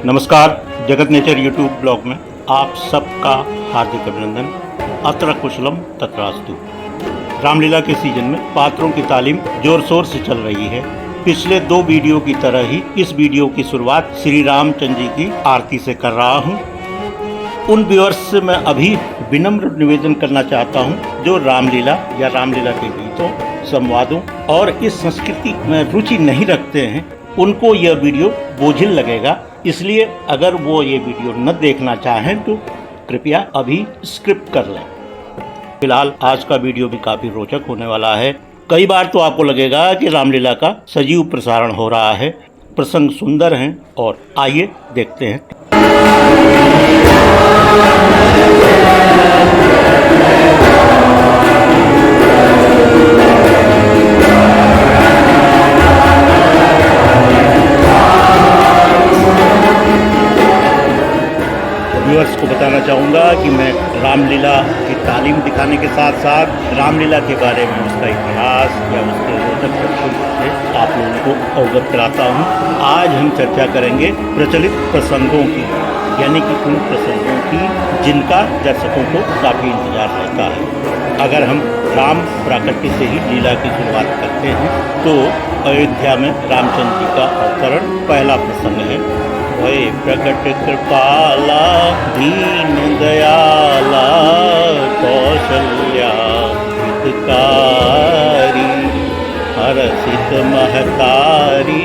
नमस्कार, जगत nature YouTube blog में आप सबका हार्दिक अभिनंदन। अत्र कुशलम तत्रास्तु। रामलीला के सीजन में पात्रों की तालीम जोर शोर से चल रही है। पिछले 2 वीडियो की तरह ही इस वीडियो की शुरुआत श्री रामचंद्र जी की आरती से कर रहा हूँ। उन व्यूअर्स से मैं अभी विनम्र निवेदन करना चाहता हूँ जो रामलीला या रामलीला के गीतों, संवादों और इस संस्कृति में रुचि नहीं रखते हैं, उनको यह वीडियो बोझिल लगेगा। इसलिए अगर वो ये वीडियो न देखना चाहें तो कृपया अभी स्किप कर लें। फिलहाल आज का वीडियो भी काफ़ी रोचक होने वाला है। कई बार तो आपको लगेगा कि रामलीला का सजीव प्रसारण हो रहा है। प्रसंग सुंदर हैं और आइए देखते हैं। व्यूअर्स को बताना चाहूँगा कि मैं रामलीला की तालीम दिखाने के साथ साथ रामलीला के बारे में उसका इतिहास या उसके रोचक तथ्यों से आप लोगों को अवगत कराता हूँ। आज हम चर्चा करेंगे प्रचलित प्रसंगों की, यानी कि उन प्रसंगों की जिनका दर्शकों को काफ़ी इंतजार रहता है। अगर हम राम प्राकट्य से ही लीला की शुरुआत करते हैं तो अयोध्या में रामचंद्र जी का अवतरण पहला प्रसंग है। भय प्रकट कृपाला दीन दयाला कौशल्या हितकारी हरसित महतारी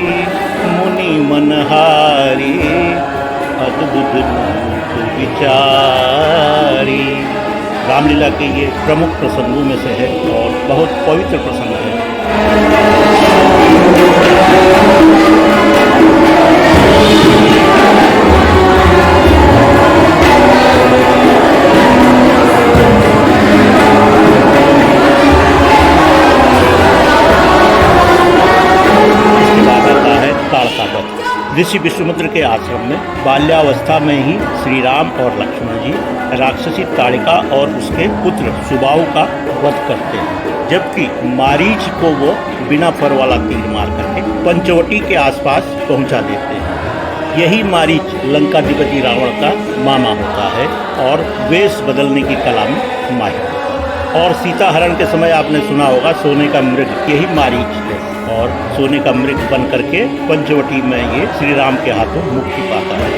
मुनि मनहारी अद्भुत रूप विचारी। रामलीला के ये प्रमुख प्रसंगों में से है और बहुत पवित्र प्रसंग है। ऋषि विश्वामित्र के आश्रम में बाल्यावस्था में ही श्री राम और लक्ष्मण जी राक्षसी ताड़िका और उसके पुत्र सुबाहु का वध करते हैं, जबकि मारीच को वो बिना फर वाला तीर मार करके पंचवटी के आसपास पहुंचा देते हैं। यही मारीच लंकाधिपति रावण का मामा होता है और वेश बदलने की कला में माहिर होता है। और सीता हरण के समय आपने सुना होगा सोने का मृग, यही मारीच है और सोने का मृग बन करके पंचवटी में ये श्री राम के हाथों मुक्ति पाता है।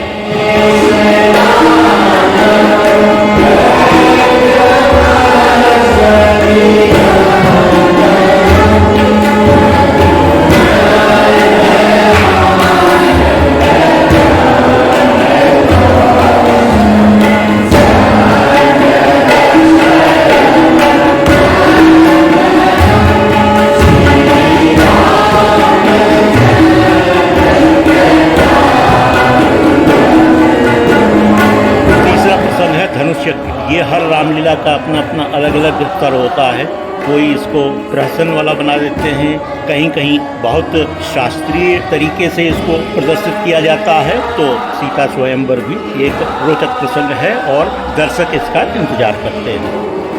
ये हर रामलीला का अपना अपना अलग अलग स्तर होता है। कोई इसको प्रहसन वाला बना देते हैं, कहीं कहीं बहुत शास्त्रीय तरीके से इसको प्रदर्शित किया जाता है। तो सीता स्वयंवर भी एक रोचक प्रसंग है और दर्शक इसका इंतजार करते हैं।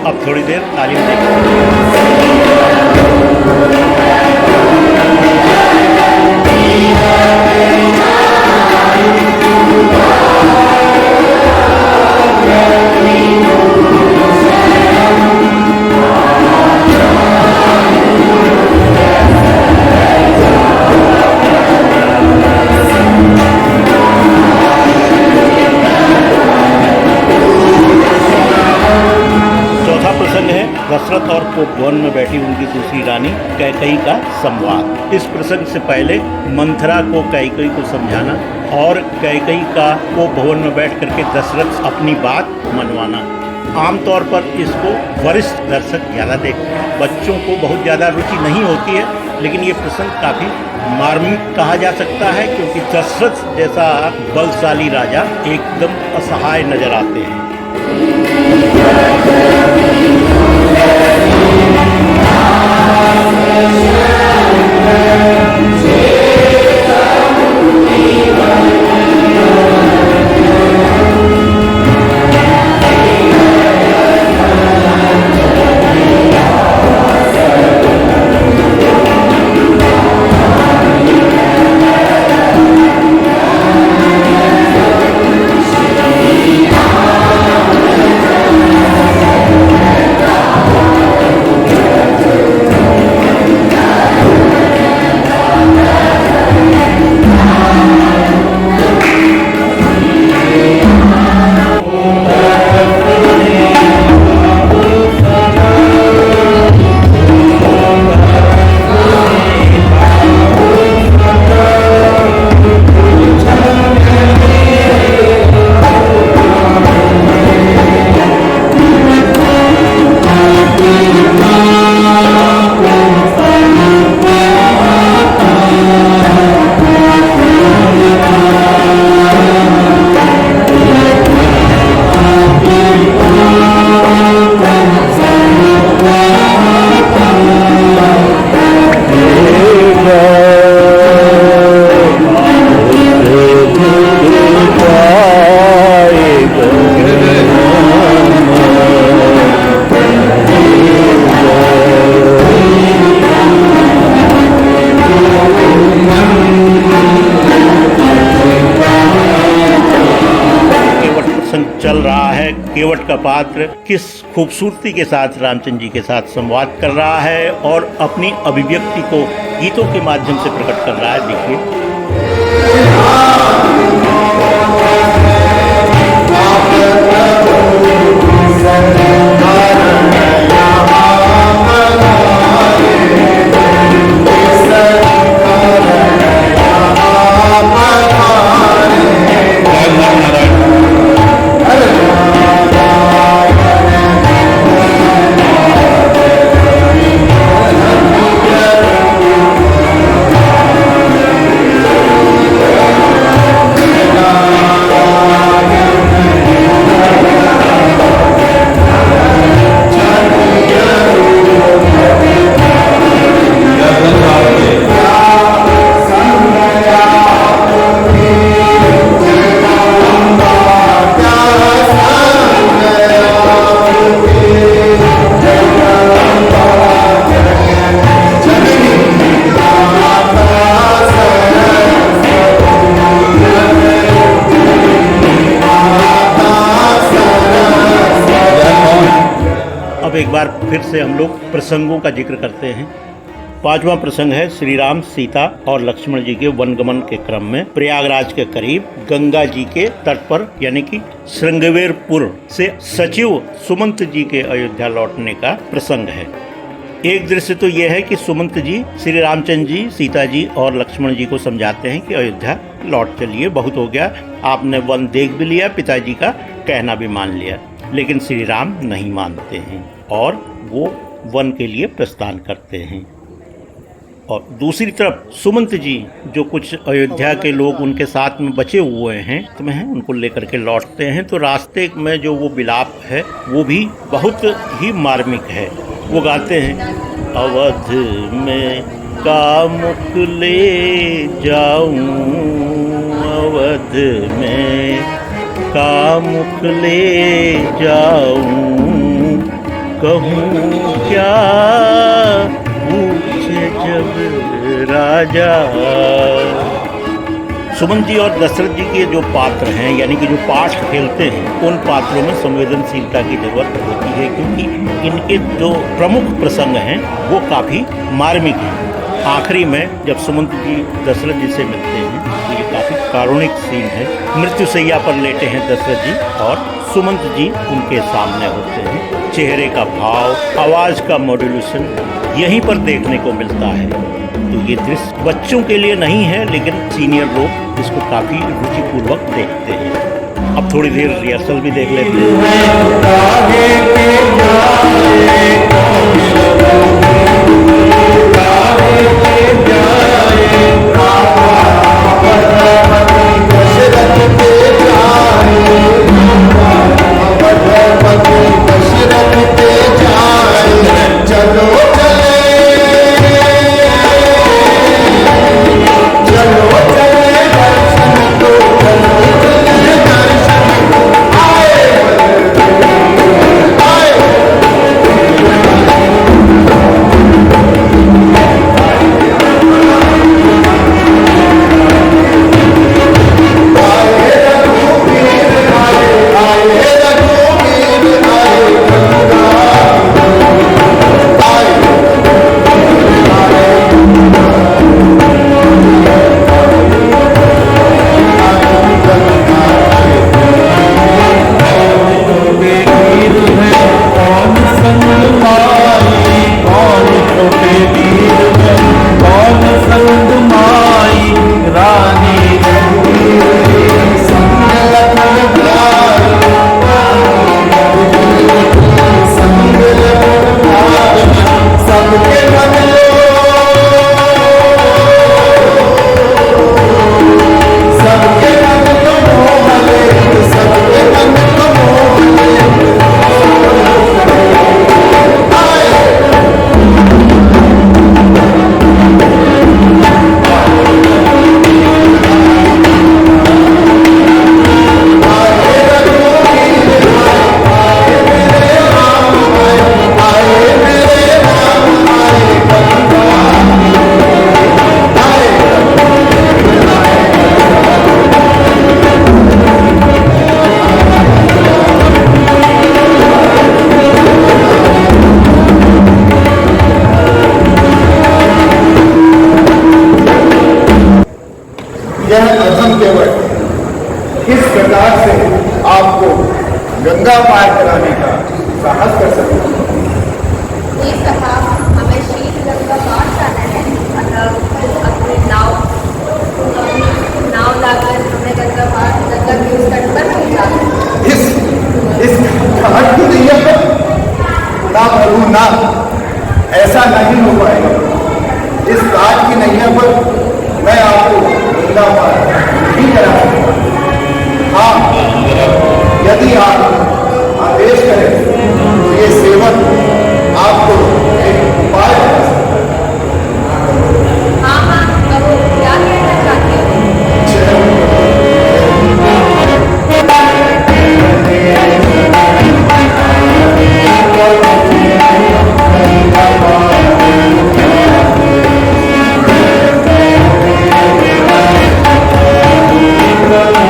अब थोड़ी देर तालीम दशरथ और उपवन में बैठी उनकी दूसरी रानी कैकेयी का संवाद। इस प्रसंग से पहले मंथरा को कैकेयी को समझाना और कैकेयी का को भवन में बैठ करके दशरथ अपनी बात मनवाना। आमतौर पर इसको वरिष्ठ दर्शक ज़्यादा देखते हैं, बच्चों को बहुत ज़्यादा रुचि नहीं होती है। लेकिन ये प्रसंग काफ़ी मार्मिक कहा जा सकता है क्योंकि दशरथ जैसा बलशाली राजा एकदम असहाय नजर आते हैं। चल रहा है। केवट का पात्र किस खूबसूरती के साथ रामचंद्र जी के साथ संवाद कर रहा है और अपनी अभिव्यक्ति को गीतों के माध्यम से प्रकट कर रहा है। देखिए अब एक बार फिर से हम लोग प्रसंगों का जिक्र करते हैं। पांचवा प्रसंग है श्री राम, सीता और लक्ष्मण जी के वनगमन के क्रम में प्रयागराज के करीब गंगा जी के तट पर यानी कि श्रृंगवेरपुर से सचिव सुमंत जी के अयोध्या लौटने का प्रसंग है। एक दृश्य तो यह है कि सुमंत जी श्री रामचंद्र जी, सीता जी और लक्ष्मण जी को समझाते हैं कि अयोध्या लौट चलिए, बहुत हो गया, आपने वन देख भी लिया, पिताजी का कहना भी मान लिया। लेकिन श्री राम नहीं मानते हैं और वो वन के लिए प्रस्थान करते हैं। और दूसरी तरफ सुमंत जी, जो कुछ अयोध्या के लोग उनके साथ में बचे हुए हैं उनको लेकर के लौटते हैं। तो रास्ते में जो वो विलाप है वो भी बहुत ही मार्मिक है। वो गाते हैं, अवध में कामुक ले जाऊं, अवध में कामुक ले जाऊं, कहूँ क्या पूछे जब राजा। सुमन जी और दशरथ जी के जो पात्र हैं यानी कि जो पाठ खेलते हैं, उन पात्रों में संवेदनशीलता की जरूरत होती है, क्योंकि इनके जो प्रमुख प्रसंग हैं वो काफ़ी मार्मिक हैं। आखिरी में जब सुमंत जी दशरथ जी से मिलते हैं तो ये काफ़ी कारुणिक सीन है। मृत्युशैया पर लेटे हैं दशरथ जी और सुमंत जी उनके सामने होते हैं। चेहरे का भाव, आवाज़ का मॉड्यूलेशन यहीं पर देखने को मिलता है। तो ये दृश्य बच्चों के लिए नहीं है, लेकिन सीनियर लोग इसको काफ़ी रुचिपूर्वक देखते हैं। अब थोड़ी देर रिहर्सल भी देख लेते हैं। किस प्रकार से आपको गंगा पार कराने का साहस कर सकते हैं? ये साहब हमें शीत गंगा पार जाना है, मतलब अपनी नाव लाकर हमें गंगा के उस तट पर पहुंचाना है। इस घाट की नैया पर ना प्रभु ना, ऐसा नहीं हो पाएगा। इस घाट की नैया पर मैं आपको गंगा पार नहीं करा सकता। हाँ, यदि आप आदेश करें तो ये सेवक आपको एक उपाय बता सकता है। हाँ हाँ, कहो क्या कहना चाहते हो? जय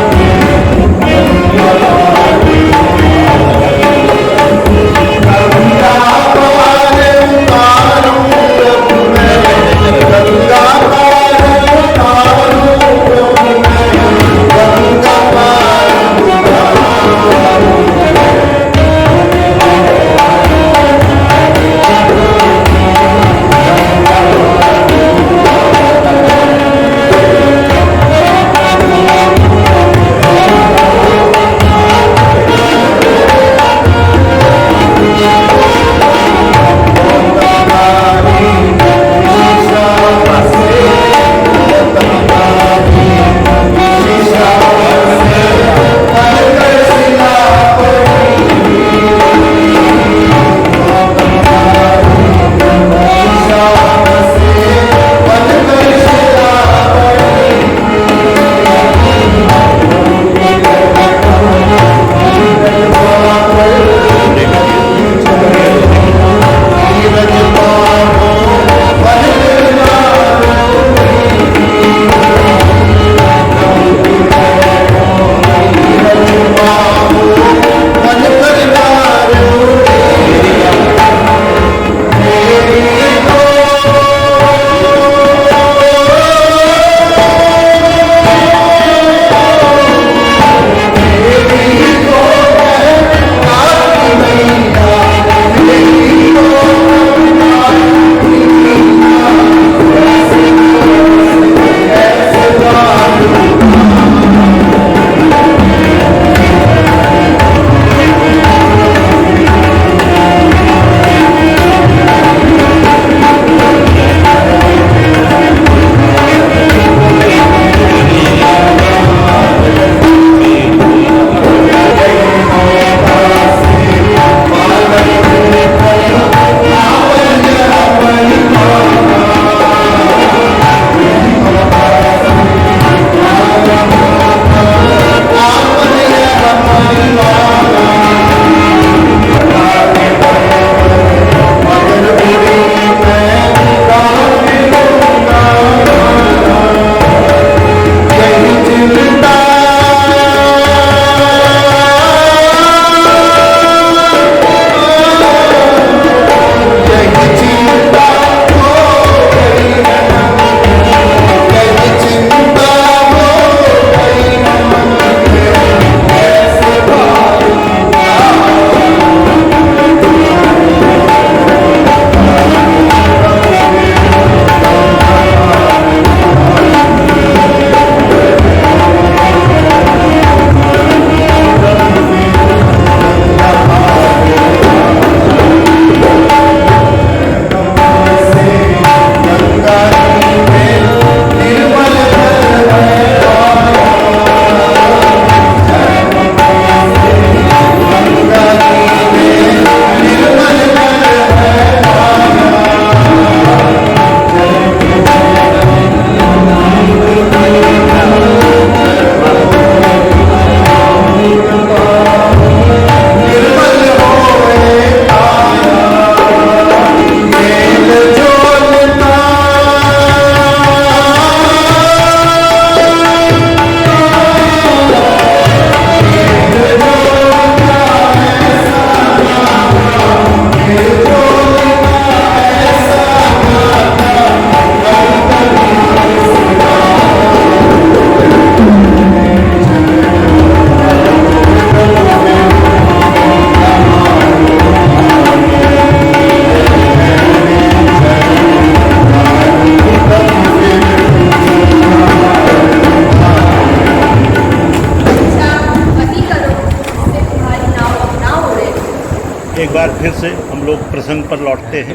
एक बार फिर से हम लोग प्रसंग पर लौटते हैं।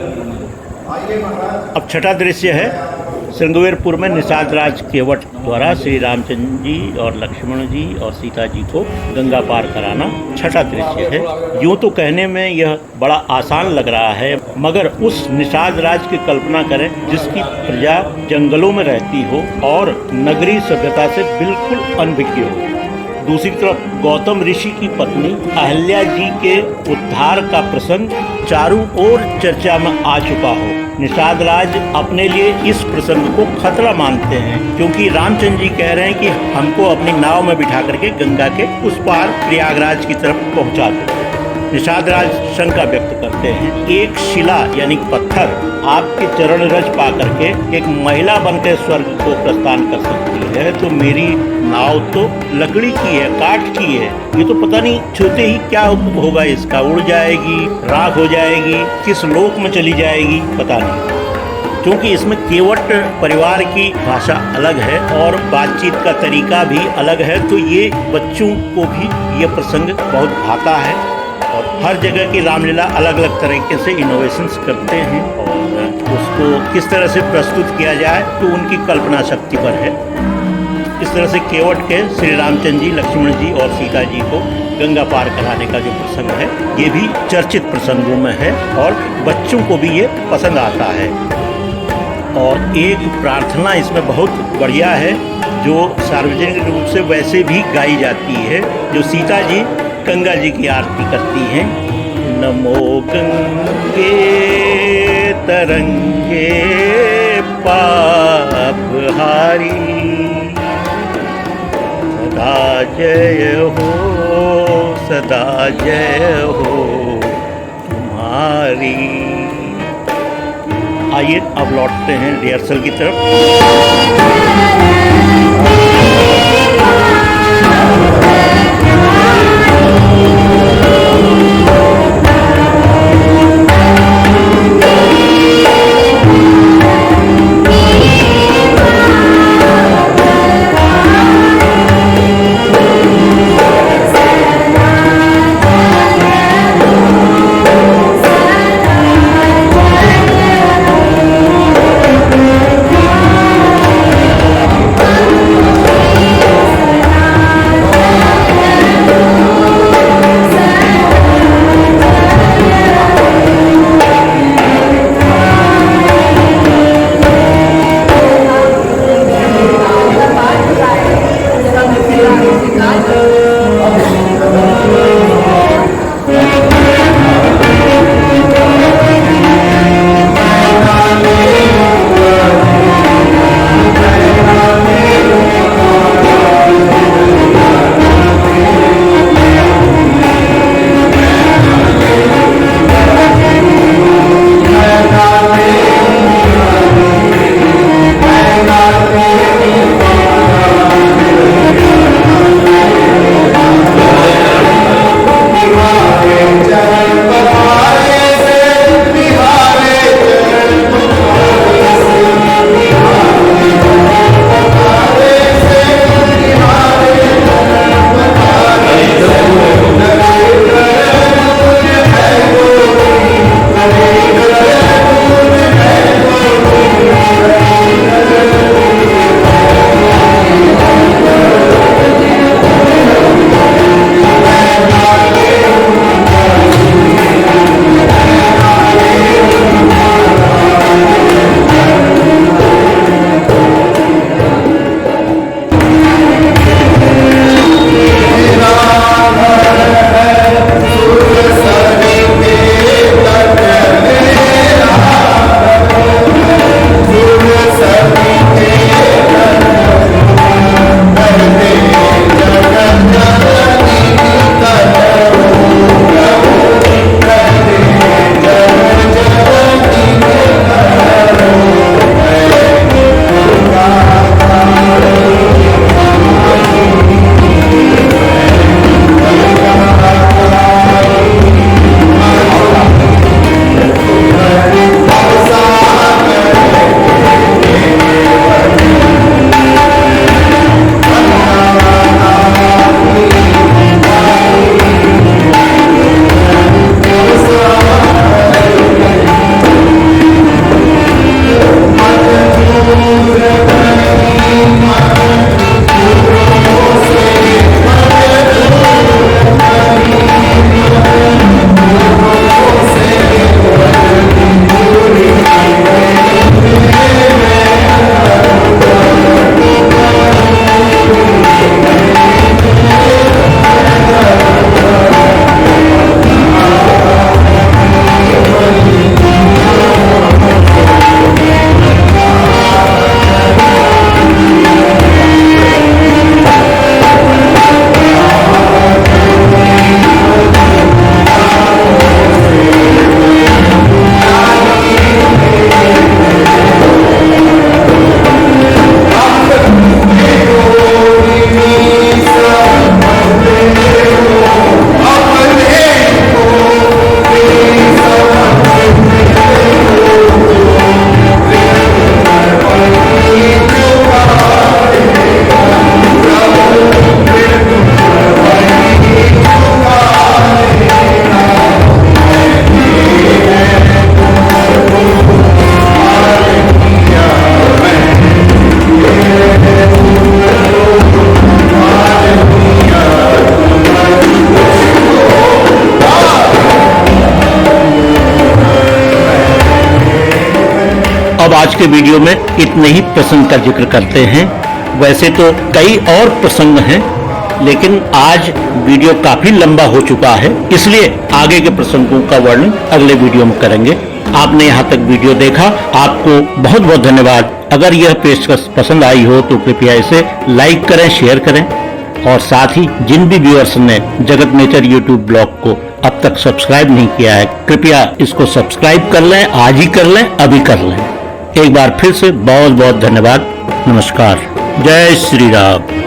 अब छठा दृश्य है श्रृंगवेरपुर में निषाद राज केवट द्वारा श्री रामचंद्र जी और लक्ष्मण जी और सीता जी को गंगा पार कराना छठा दृश्य है। यूँ तो कहने में यह बड़ा आसान लग रहा है, मगर उस निषाद राज की कल्पना करें जिसकी प्रजा जंगलों में रहती हो और नगरी सभ्यता से बिल्कुल अनभिज्ञ हो। दूसरी तरफ गौतम ऋषि की पत्नी अहल्या जी के उद्धार का प्रसंग चारों ओर चर्चा में आ चुका हो। निषाद राज अपने लिए इस प्रसंग को खतरा मानते हैं, क्योंकि रामचंद्र जी कह रहे हैं कि हमको अपनी नाव में बिठा करके गंगा के उस पार प्रयागराज की तरफ पहुंचा दो। निषाद राज शंका व्यक्त करते हैं, एक शिला यानी पत्थर आपके चरण रज पा करके एक महिला बनकर स्वर्ग को प्रस्थान कर सकती है, तो मेरी नाव तो लकड़ी की है, काठ की है, ये तो पता नहीं छूते ही क्या होगा, इसका उड़ जाएगी, राख हो जाएगी, किस लोक में चली जाएगी पता नहीं। क्योंकि इसमें केवट परिवार की भाषा अलग है और बातचीत का तरीका भी अलग है, तो ये बच्चों को भी ये प्रसंग बहुत भाता है और हर जगह की रामलीला अलग अलग तरीके से इनोवेशंस करते हैं और उसको किस तरह से प्रस्तुत किया जाए तो उनकी कल्पना शक्ति पर है। इस तरह से केवट के श्री रामचंद्र जी, लक्ष्मण जी और सीता जी को गंगा पार कराने का जो प्रसंग है ये भी चर्चित प्रसंगों में है और बच्चों को भी ये पसंद आता है। और एक प्रार्थना इसमें बहुत बढ़िया है जो सार्वजनिक रूप से वैसे भी गाई जाती है, जो सीता जी गंगा जी की आरती करती हैं। नमो गंगे तरंगे पाप हारी, सदा जय हो, सदा जय हो तुम्हारी। आइए अब लौटते हैं रिहर्सल की तरफ। के वीडियो में इतने ही प्रसंग का जिक्र करते हैं। वैसे तो कई और प्रसंग हैं, लेकिन आज वीडियो काफी लंबा हो चुका है, इसलिए आगे के प्रसंगों का वर्णन अगले वीडियो में करेंगे। आपने यहाँ तक वीडियो देखा, आपको बहुत बहुत धन्यवाद। अगर यह पेशकश पसंद आई हो तो कृपया इसे लाइक करें, शेयर करें और साथ ही जिन भी व्यूअर्स ने जगत नेचर यूट्यूब ब्लॉग को अब तक सब्सक्राइब नहीं किया है, कृपया इसको सब्सक्राइब कर लें, आज ही कर लें, अभी कर लें। एक बार फिर से बहुत बहुत धन्यवाद। नमस्कार। जय श्री राम।